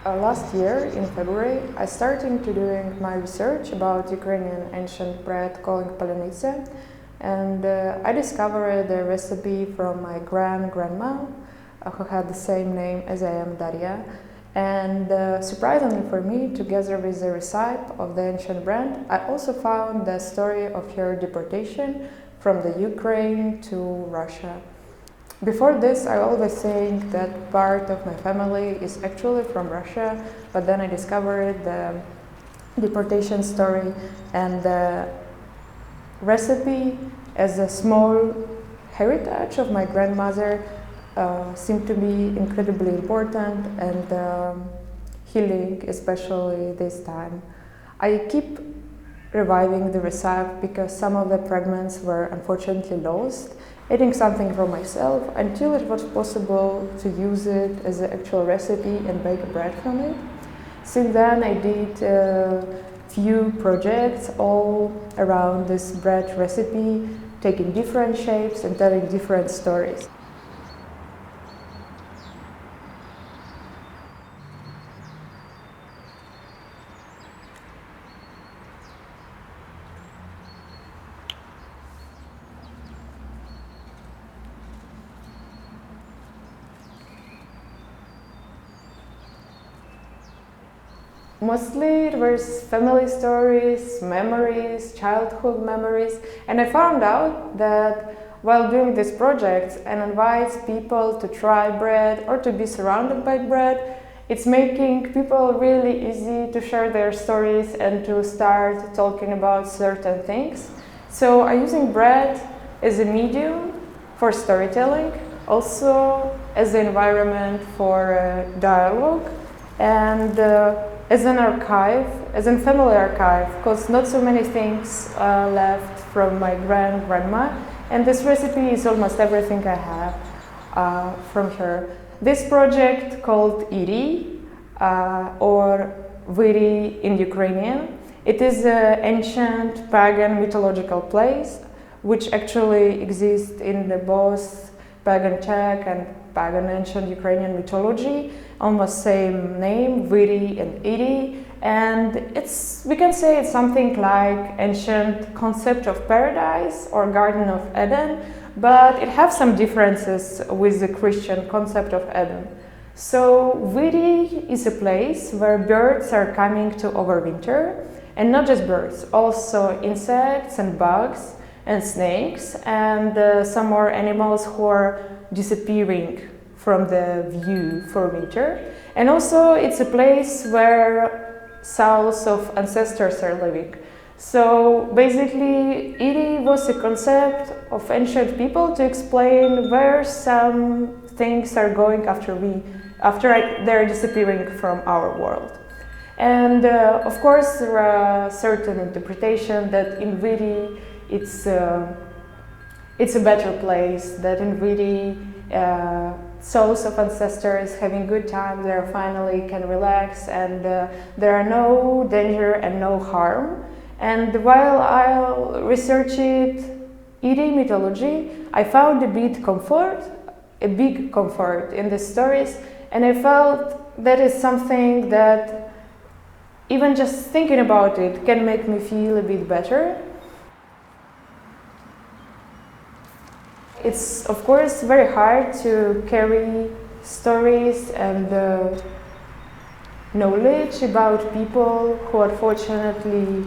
Last year, in February, I started to doing my research about Ukrainian ancient bread called polenice, and I discovered a recipe from my grandma, who had the same name as I am, Darya. And surprisingly for me, together with the recipe of the ancient bread, I also found the story of her deportation from the Ukraine to Russia. Before this, I always think that part of my family is actually from Russia, but then I discovered the deportation story, and the recipe as a small heritage of my grandmother seemed to be incredibly important and healing, especially this time. I keep reviving the recipe because some of the fragments were unfortunately lost, eating something for myself until it was possible to use it as an actual recipe and bake bread from it. Since then I did a few projects all around this bread recipe, taking different shapes and telling different stories. Mostly it was family stories, memories, childhood memories, and I found out that while doing these projects and invites people to try bread or to be surrounded by bread, it's making people really easy to share their stories and to start talking about certain things. So I'm using bread as a medium for storytelling, also as an environment for dialogue, and as an archive, as a family archive, because not so many things left from my grandma, and this recipe is almost everything I have from her. This project called Irij, or Viri in Ukrainian, it is an ancient pagan mythological place which actually exists in the both pagan Czech and pagan ancient Ukrainian mythology, almost same name, Viri and Irij, and we can say it's something like ancient concept of paradise or Garden of Eden, but it has some differences with the Christian concept of Eden. So Viri is a place where birds are coming to overwinter, and not just birds, also insects and bugs and snakes and some more animals who are disappearing from the view for winter. And also it's a place where souls of ancestors are living. So basically Irij was a concept of ancient people to explain where some things are going after they're disappearing from our world. And of course there are certain interpretation that in Viri it's a better place, that in Viri souls of ancestors having good time, they finally can relax and there are no danger and no harm. And while I researched Irij mythology, I found a big comfort in the stories, and I felt that is something that even just thinking about it can make me feel a bit better. It's of course very hard to carry stories and knowledge about people who unfortunately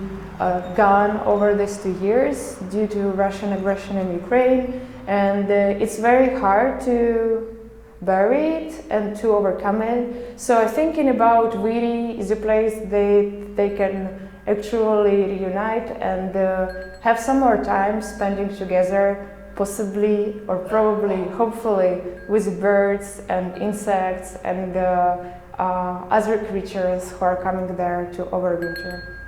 gone over these 2 years due to Russian aggression in Ukraine, and it's very hard to bear it and to overcome it. So I'm thinking about Viri is a place they can actually reunite and have some more time spending together, possibly or probably, hopefully, with birds and insects and other creatures who are coming there to overwinter.